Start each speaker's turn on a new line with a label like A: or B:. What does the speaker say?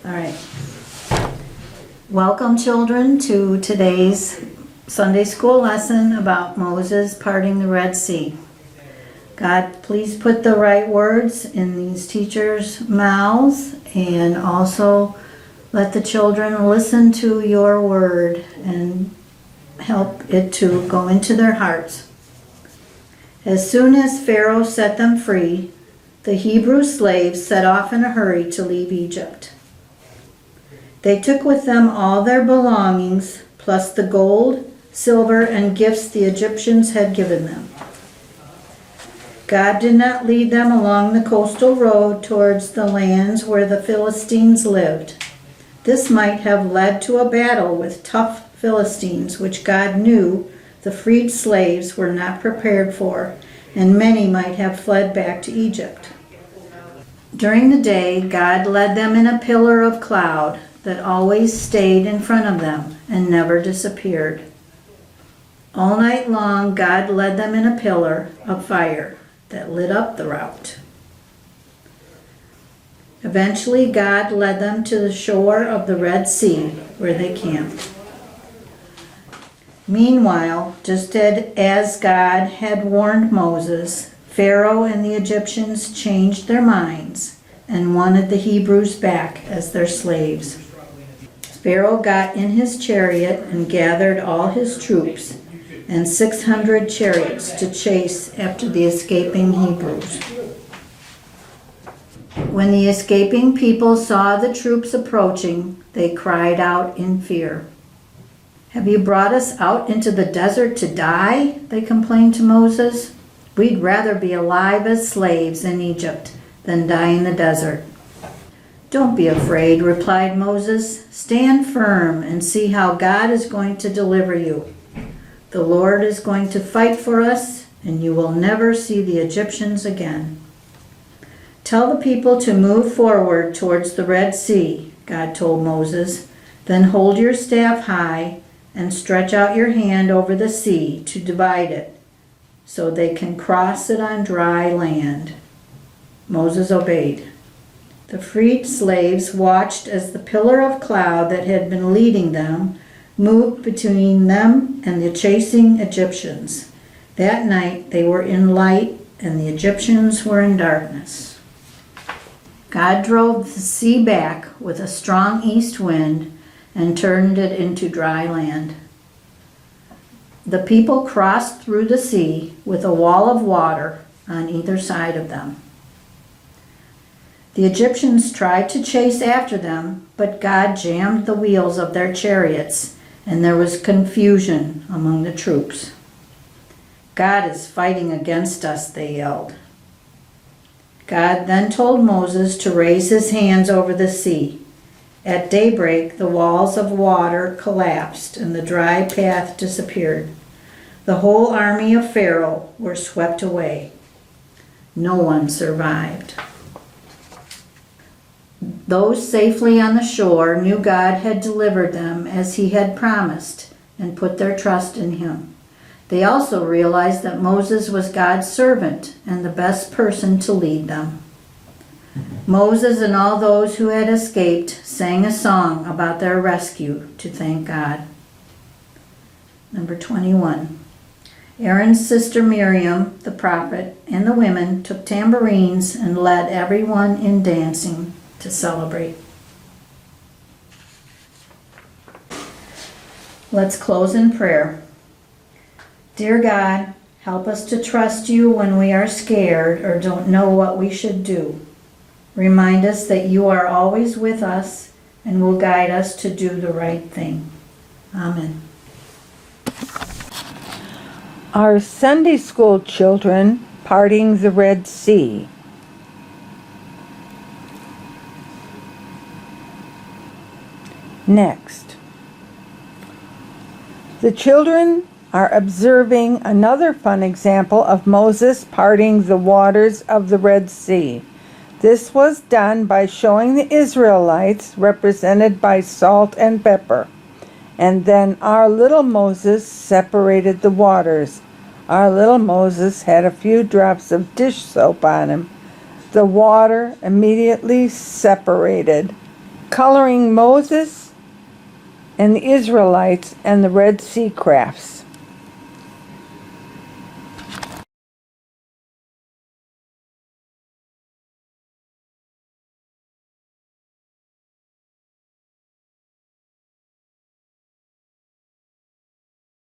A: All right. Welcome, children, to today's Sunday school lesson about Moses parting the Red Sea. God, please put the right words in these teachers' mouths, and also let the children listen to your word and help it to go into their hearts. As soon as Pharaoh set them free, the Hebrew slaves set off in a hurry to leave Egypt. They took with them all their belongings, plus the gold, silver, and gifts the Egyptians had given them. God did not lead them along the coastal road towards the lands where the Philistines lived. This might have led to a battle with tough Philistines, which God knew the freed slaves were not prepared for, and many might have fled back to Egypt. During the day, God led them in a pillar of cloud that always stayed in front of them and never disappeared. All night long, God led them in a pillar of fire that lit up the route. Eventually, God led them to the shore of the Red Sea, where they camped. Meanwhile, just as God had warned Moses, Pharaoh and the Egyptians changed their minds and wanted the Hebrews back as their slaves. Pharaoh got in his chariot and gathered all his troops and 600 chariots to chase after the escaping Hebrews. When the escaping people saw the troops approaching, they cried out in fear. "Have you brought us out into the desert to die?" they complained to Moses. "We'd rather be alive as slaves in Egypt than die in the desert." "Don't be afraid," replied Moses. "Stand firm and see how God is going to deliver you. The Lord is going to fight for us, and you will never see the Egyptians again." "Tell the people to move forward towards the Red Sea," God told Moses. "Then hold your staff high and stretch out your hand over the sea to divide it, so they can cross it on dry land." Moses obeyed. The freed slaves watched as the pillar of cloud that had been leading them moved between them and the chasing Egyptians. That night they were in light and the Egyptians were in darkness. God drove the sea back with a strong east wind and turned it into dry land. The people crossed through the sea with a wall of water on either side of them. The Egyptians tried to chase after them, but God jammed the wheels of their chariots, and there was confusion among the troops. "God is fighting against us," they yelled. God then told Moses to raise his hands over the sea. At daybreak, the walls of water collapsed and the dry path disappeared. The whole army of Pharaoh were swept away. No one survived. Those safely on the shore knew God had delivered them as he had promised and put their trust in him. They also realized that Moses was God's servant and the best person to lead them. Moses and all those who had escaped sang a song about their rescue to thank God. Number 21. Aaron's sister Miriam, the prophet, and the women took tambourines and led everyone in dancing to celebrate. Let's close in prayer. Dear God, help us to trust you when we are scared or don't know what we should do. Remind us that you are always with us and will guide us to do the right thing. Amen.
B: Our Sunday school children parting the Red Sea. Next, the children are observing another fun example of Moses parting the waters of the Red Sea. This was done by showing the Israelites, represented by salt and pepper. And then our little Moses separated the waters. Our little Moses had a few drops of dish soap on him. The water immediately separated. coloring Moses and the Israelites and the Red Sea crafts.